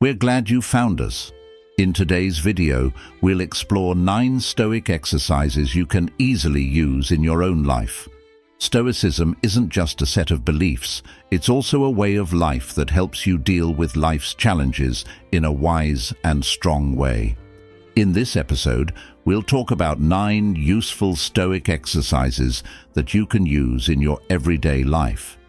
We're glad you found us. In today's video, we'll explore 9 Stoic exercises you can easily use in your own life. Stoicism isn't just a set of beliefs, it's also a way of life that helps you deal with life's challenges in a wise and strong way. In this episode, we'll talk about 9 useful Stoic exercises that you can use in your everyday life.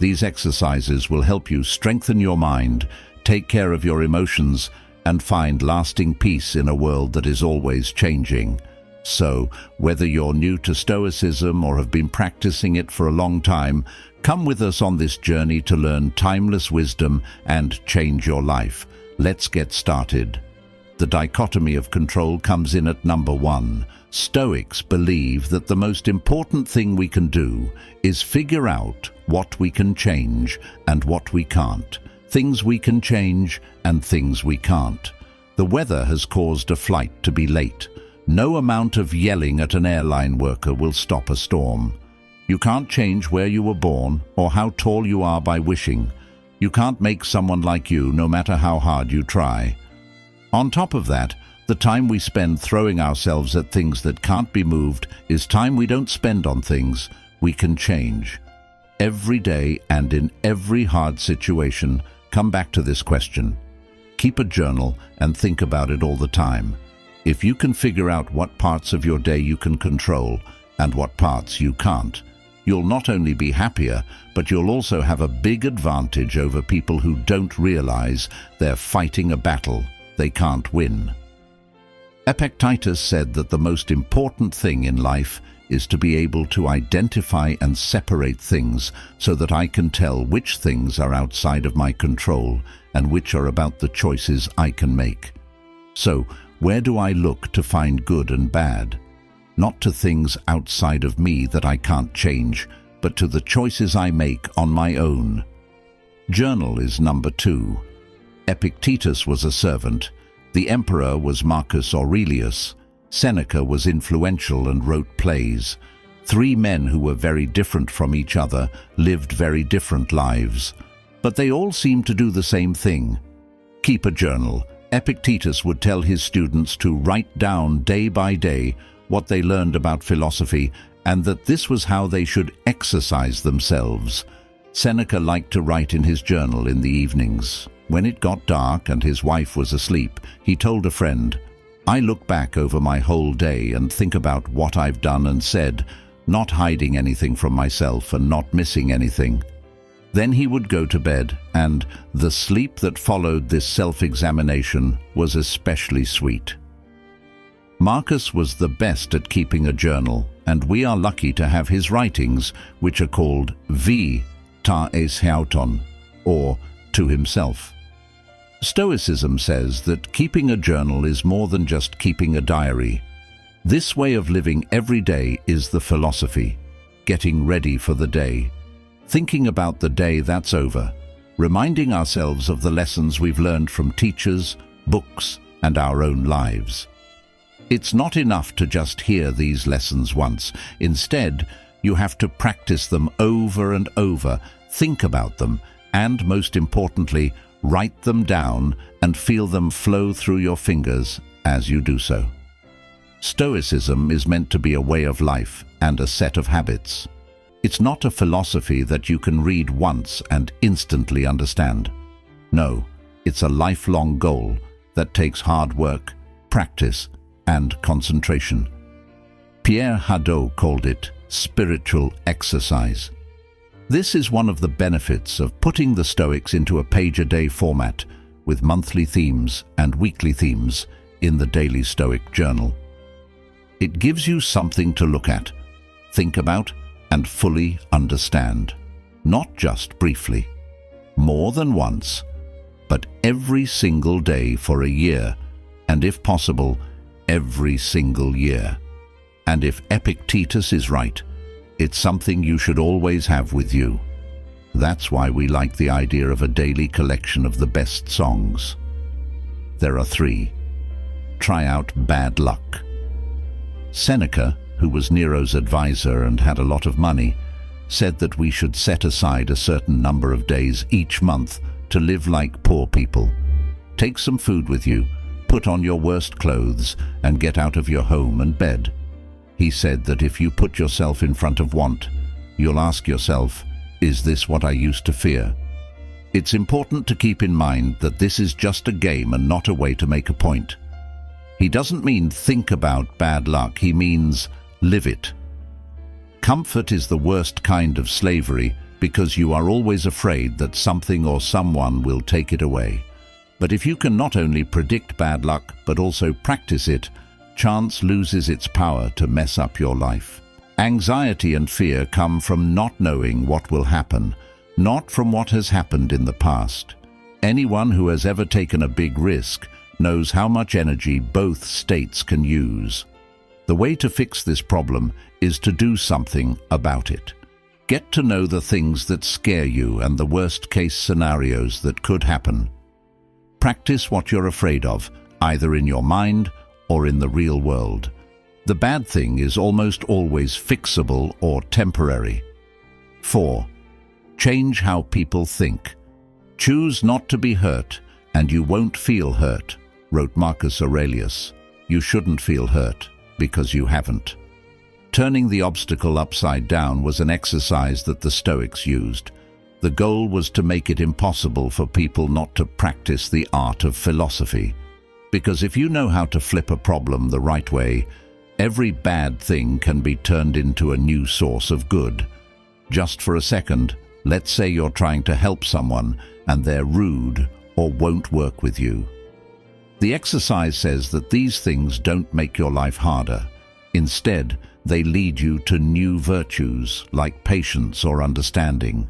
These exercises will help you strengthen your mind, take care of your emotions, and find lasting peace in a world that is always changing. So, whether you're new to Stoicism or have been practicing it for a long time, come with us on this journey to learn timeless wisdom and change your life. Let's get started. The dichotomy of control comes in at number 1. Stoics believe that the most important thing we can do is figure out what we can change and what we can't. Things we can change and things we can't. The weather has caused a flight to be late. No amount of yelling at an airline worker will stop a storm. You can't change where you were born or how tall you are by wishing. You can't make someone like you no matter how hard you try. On top of that, the time we spend throwing ourselves at things that can't be moved is time we don't spend on things we can change. Every day and in every hard situation, come back to this question. Keep a journal and think about it all the time. If you can figure out what parts of your day you can control and what parts you can't, you'll not only be happier, but you'll also have a big advantage over people who don't realize they're fighting a battle they can't win. Epictetus said that the most important thing in life is to be able to identify and separate things so that I can tell which things are outside of my control and which are about the choices I can make. So, where do I look to find good and bad? Not to things outside of me that I can't change, but to the choices I make on my own. Journal is number 2. Epictetus was a servant. The emperor was Marcus Aurelius. Seneca was influential and wrote plays. 3 men who were very different from each other lived very different lives. But they all seemed to do the same thing. Keep a journal. Epictetus would tell his students to write down day by day what they learned about philosophy and that this was how they should exercise themselves. Seneca liked to write in his journal in the evenings. When it got dark and his wife was asleep, he told a friend, "I look back over my whole day and think about what I've done and said, not hiding anything from myself and not missing anything." Then he would go to bed, and the sleep that followed this self-examination was especially sweet. Marcus was the best at keeping a journal, and we are lucky to have his writings, which are called ta eishauton, or to himself. Stoicism says that keeping a journal is more than just keeping a diary. This way of living every day is the philosophy, getting ready for the day, thinking about the day that's over, reminding ourselves of the lessons we've learned from teachers, books, and our own lives. It's not enough to just hear these lessons once. Instead, you have to practice them over and over, think about them, and most importantly, write them down and feel them flow through your fingers as you do so. Stoicism is meant to be a way of life and a set of habits. It's not a philosophy that you can read once and instantly understand. No, it's a lifelong goal that takes hard work, practice, and concentration. Pierre Hadot called it spiritual exercise. This is one of the benefits of putting the Stoics into a page-a-day format with monthly themes and weekly themes in the Daily Stoic Journal. It gives you something to look at, think about, and fully understand. Not just briefly, more than once, but every single day for a year, and if possible, every single year. And if Epictetus is right, it's something you should always have with you. That's why we like the idea of a daily collection of the best songs. There are 3. Try out bad luck. Seneca, who was Nero's advisor and had a lot of money, said that we should set aside a certain number of days each month to live like poor people. Take some food with you, put on your worst clothes, and get out of your home and bed. He said that if you put yourself in front of want, you'll ask yourself, is this what I used to fear? It's important to keep in mind that this is just a game and not a way to make a point. He doesn't mean think about bad luck, he means live it. Comfort is the worst kind of slavery because you are always afraid that something or someone will take it away. But if you can not only predict bad luck but also practice it, chance loses its power to mess up your life. Anxiety and fear come from not knowing what will happen, not from what has happened in the past. Anyone who has ever taken a big risk knows how much energy both states can use. The way to fix this problem is to do something about it. Get to know the things that scare you and the worst-case scenarios that could happen. Practice what you're afraid of, either in your mind or in the real world. The bad thing is almost always fixable or temporary. 4. Change how people think. Choose not to be hurt, and you won't feel hurt, wrote Marcus Aurelius. You shouldn't feel hurt, because you haven't. Turning the obstacle upside down was an exercise that the Stoics used. The goal was to make it impossible for people not to practice the art of philosophy. Because if you know how to flip a problem the right way, every bad thing can be turned into a new source of good. Just for a second, let's say you're trying to help someone and they're rude or won't work with you. The exercise says that these things don't make your life harder. Instead, they lead you to new virtues like patience or understanding.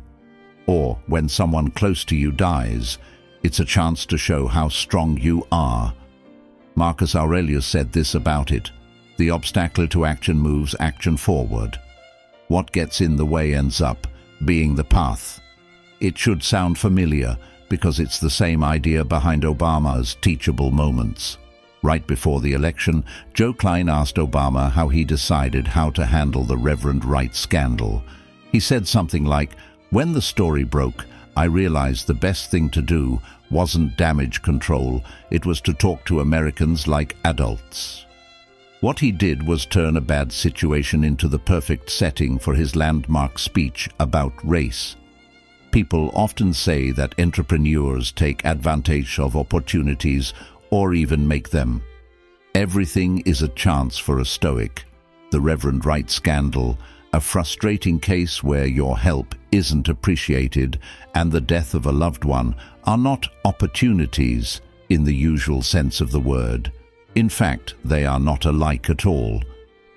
Or when someone close to you dies, it's a chance to show how strong you are. Marcus Aurelius said this about it: the obstacle to action moves action forward. What gets in the way ends up being the path. It should sound familiar because it's the same idea behind Obama's teachable moments. Right before the election, Joe Klein asked Obama how he decided how to handle the Reverend Wright scandal. He said something like, "When the story broke, I realized the best thing to do wasn't damage control, it was to talk to Americans like adults." What he did was turn a bad situation into the perfect setting for his landmark speech about race. People often say that entrepreneurs take advantage of opportunities or even make them. Everything is a chance for a Stoic. The Reverend Wright scandal, a frustrating case where your help isn't appreciated, and the death of a loved one are not opportunities in the usual sense of the word. In fact, they are not alike at all.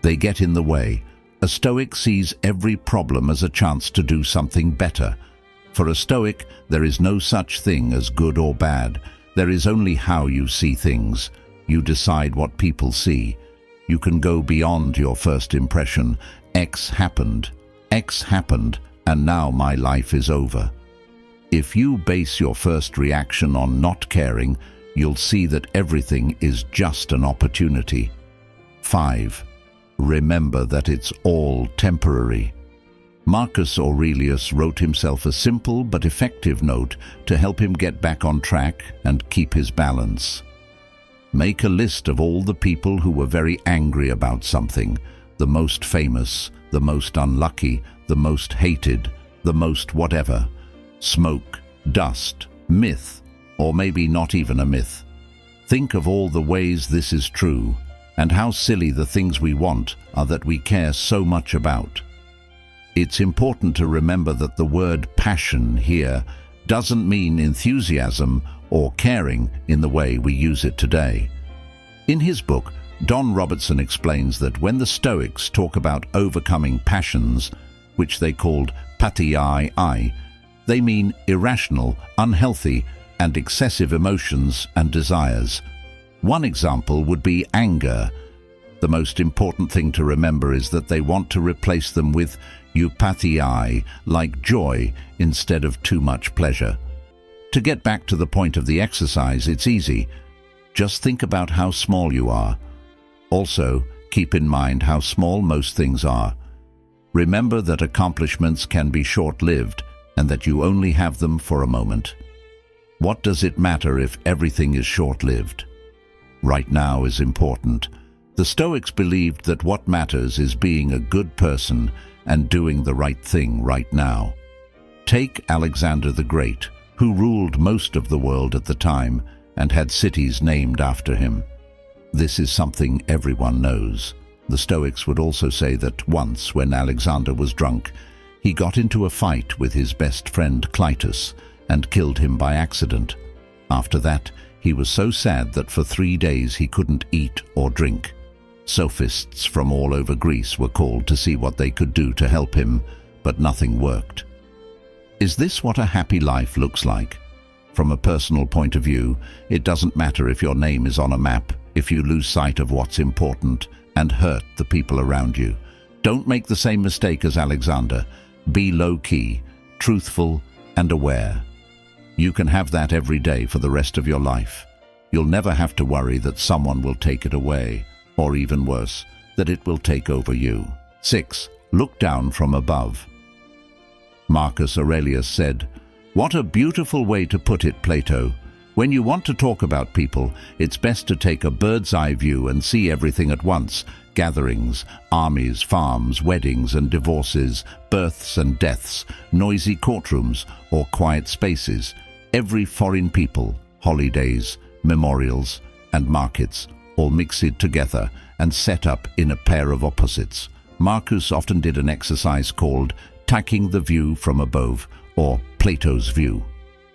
They get in the way. A Stoic sees every problem as a chance to do something better. For a Stoic, there is no such thing as good or bad. There is only how you see things. You decide what people see. You can go beyond your first impression. X happened, and now my life is over. If you base your first reaction on not caring, you'll see that everything is just an opportunity. 5. Remember that it's all temporary. Marcus Aurelius wrote himself a simple but effective note to help him get back on track and keep his balance. Make a list of all the people who were very angry about something, the most famous, the most unlucky, the most hated, the most whatever. Smoke, dust, myth, or maybe not even a myth. Think of all the ways this is true, and how silly the things we want are that we care so much about. It's important to remember that the word passion here doesn't mean enthusiasm or caring in the way we use it today. In his book, Don Robertson explains that when the Stoics talk about overcoming passions, which they called patiai, they mean irrational, unhealthy, and excessive emotions and desires. One example would be anger. The most important thing to remember is that they want to replace them with eupathei, like joy, instead of too much pleasure. To get back to the point of the exercise, it's easy. Just think about how small you are. Also, keep in mind how small most things are. Remember that accomplishments can be short-lived and that you only have them for a moment. What does it matter if everything is short-lived? Right now is important. The Stoics believed that what matters is being a good person and doing the right thing right now. Take Alexander the Great, who ruled most of the world at the time and had cities named after him. This is something everyone knows. The Stoics would also say that once, when Alexander was drunk, he got into a fight with his best friend Clytus and killed him by accident. After that, he was so sad that for 3 days he couldn't eat or drink. Sophists from all over Greece were called to see what they could do to help him, but nothing worked. Is this what a happy life looks like? From a personal point of view, it doesn't matter if your name is on a map, if you lose sight of what's important and hurt the people around you. Don't make the same mistake as Alexander. Be low-key, truthful, and aware. You can have that every day for the rest of your life. You'll never have to worry that someone will take it away, or even worse, that it will take over you. 6. Look down from above. Marcus Aurelius said, "What a beautiful way to put it, Plato. When you want to talk about people, it's best to take a bird's-eye view and see everything at once. Gatherings, armies, farms, weddings and divorces, births and deaths, noisy courtrooms or quiet spaces, every foreign people, holidays, memorials and markets, all mixed together and set up in a pair of opposites." Marcus often did an exercise called taking the view from above, or Plato's view.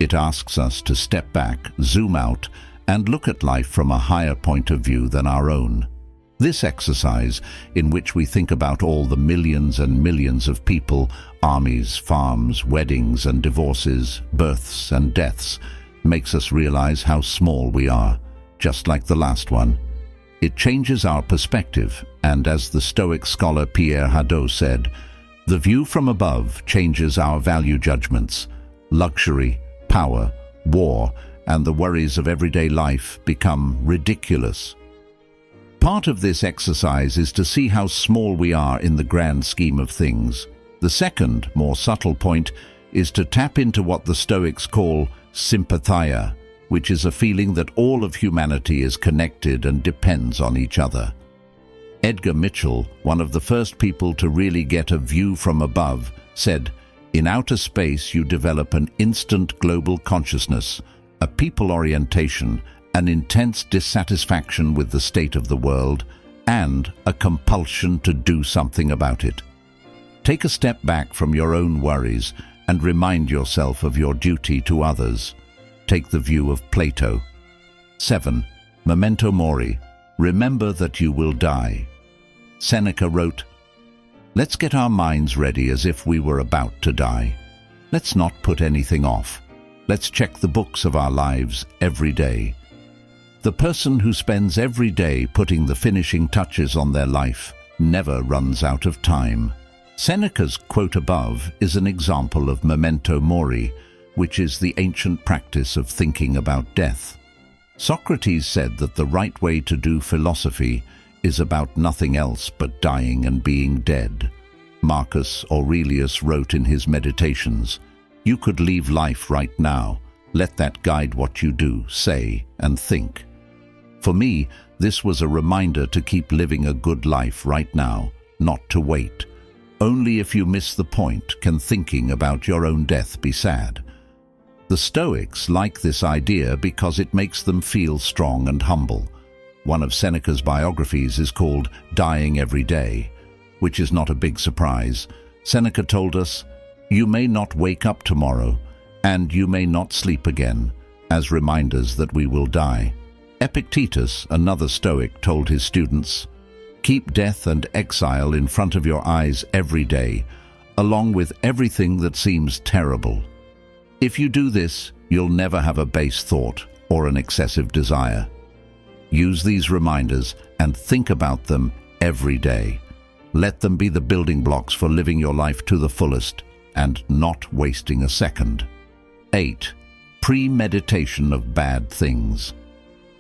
It asks us to step back, zoom out, and look at life from a higher point of view than our own. This exercise, in which we think about all the millions and millions of people, armies, farms, weddings and divorces, births and deaths, makes us realize how small we are, just like the last one. It changes our perspective, and as the Stoic scholar Pierre Hadot said, the view from above changes our value judgments. Luxury, power, war, and the worries of everyday life become ridiculous. Part of this exercise is to see how small we are in the grand scheme of things. The second, more subtle point is to tap into what the Stoics call sympathia, which is a feeling that all of humanity is connected and depends on each other. Edgar Mitchell, one of the first people to really get a view from above, said, "In outer space you develop an instant global consciousness, a people orientation, an intense dissatisfaction with the state of the world, and a compulsion to do something about it." Take a step back from your own worries and remind yourself of your duty to others. Take the view of Plato. 7. Memento mori. Remember that you will die. Seneca wrote, "Let's get our minds ready as if we were about to die. Let's not put anything off. Let's check the books of our lives every day." The person who spends every day putting the finishing touches on their life never runs out of time. Seneca's quote above is an example of memento mori, which is the ancient practice of thinking about death. Socrates said that the right way to do philosophy is about nothing else but dying and being dead. Marcus Aurelius wrote in his Meditations, "You could leave life right now. Let that guide what you do, say, and think." For me, this was a reminder to keep living a good life right now, not to wait. Only if you miss the point can thinking about your own death be sad. The Stoics like this idea because it makes them feel strong and humble. One of Seneca's biographies is called Dying Every Day, which is not a big surprise. Seneca told us, "You may not wake up tomorrow, and you may not sleep again," as reminders that we will die. Epictetus, another Stoic, told his students, "Keep death and exile in front of your eyes every day, along with everything that seems terrible. If you do this, you'll never have a base thought or an excessive desire." Use these reminders and think about them every day. Let them be the building blocks for living your life to the fullest and not wasting a second. 8. Premeditation of bad things.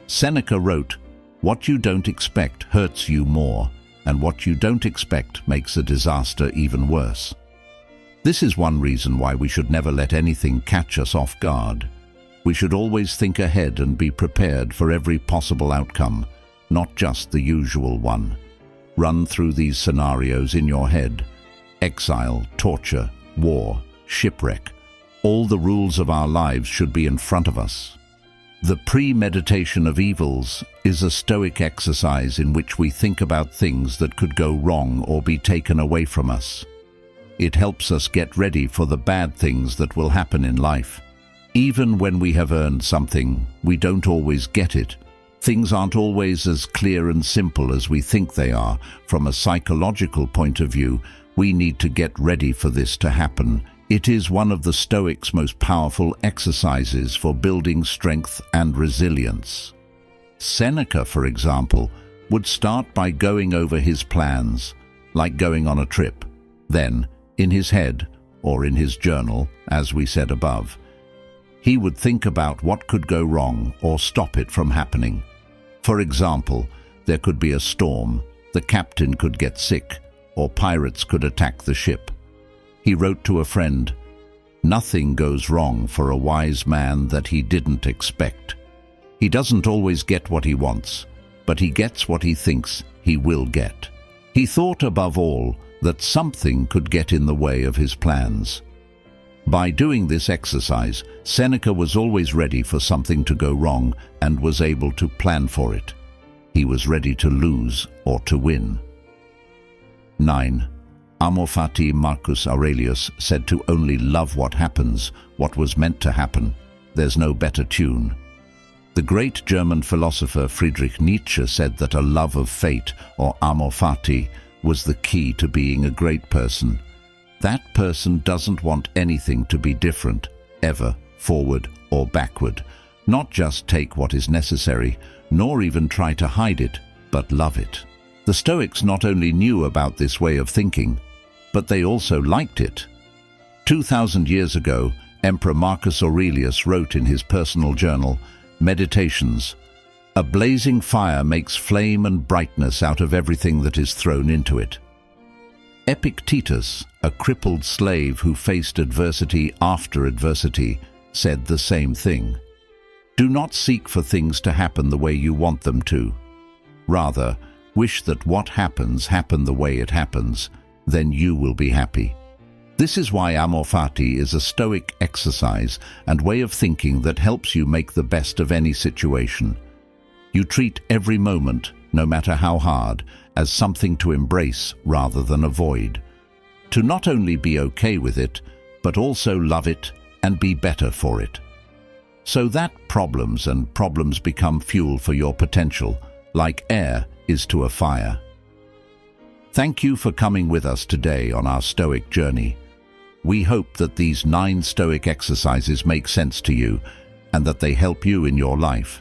Seneca wrote, "What you don't expect hurts you more, and what you don't expect makes a disaster even worse." This is one reason why we should never let anything catch us off guard. We should always think ahead and be prepared for every possible outcome, not just the usual one. Run through these scenarios in your head: exile, torture, war, shipwreck. All the rules of our lives should be in front of us. The premeditation of evils is a Stoic exercise in which we think about things that could go wrong or be taken away from us. It helps us get ready for the bad things that will happen in life. Even when we have earned something, we don't always get it. Things aren't always as clear and simple as we think they are. From a psychological point of view, we need to get ready for this to happen. It is one of the Stoics' most powerful exercises for building strength and resilience. Seneca, for example, would start by going over his plans, like going on a trip. Then, in his head, or in his journal, as we said above, he would think about what could go wrong or stop it from happening. For example, there could be a storm, the captain could get sick, or pirates could attack the ship. He wrote to a friend, "Nothing goes wrong for a wise man that he didn't expect." He doesn't always get what he wants, but he gets what he thinks he will get. He thought above all that something could get in the way of his plans. By doing this exercise, Seneca was always ready for something to go wrong and was able to plan for it. He was ready to lose or to win. 9. Amor fati Marcus Aurelius said to only love what happens, what was meant to happen. There's no better tune. The great German philosopher Friedrich Nietzsche said that a love of fate, or amor fati, was the key to being a great person. That person doesn't want anything to be different, ever, forward or backward. Not just take what is necessary, nor even try to hide it, but love it. The Stoics not only knew about this way of thinking, but they also liked it. 2,000 years ago, Emperor Marcus Aurelius wrote in his personal journal, Meditations, "A blazing fire makes flame and brightness out of everything that is thrown into it." Epictetus, a crippled slave who faced adversity after adversity, said the same thing. Do not seek for things to happen the way you want them to. Rather, wish that what happens happen the way it happens, then you will be happy. This is why amor fati is a Stoic exercise and way of thinking that helps you make the best of any situation. You treat every moment, no matter how hard, as something to embrace rather than avoid. To not only be okay with it, but also love it and be better for it. So that problems become fuel for your potential, like air is to a fire. Thank you for coming with us today on our Stoic journey. We hope that these 9 Stoic exercises make sense to you and that they help you in your life.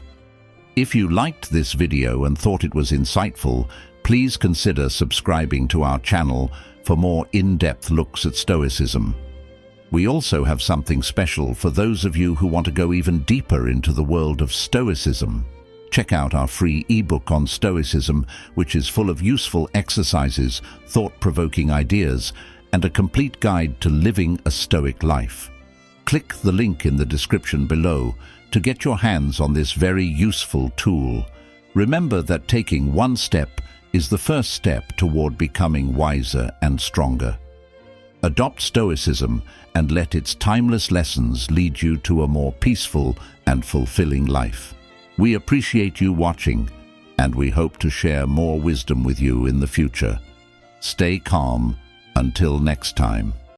If you liked this video and thought it was insightful, please consider subscribing to our channel for more in-depth looks at Stoicism. We also have something special for those of you who want to go even deeper into the world of Stoicism. Check out our free ebook on Stoicism, which is full of useful exercises, thought-provoking ideas, and a complete guide to living a Stoic life. Click the link in the description below to get your hands on this very useful tool. Remember that taking one step is the first step toward becoming wiser and stronger. Adopt Stoicism and let its timeless lessons lead you to a more peaceful and fulfilling life. We appreciate you watching, and we hope to share more wisdom with you in the future. Stay calm until next time.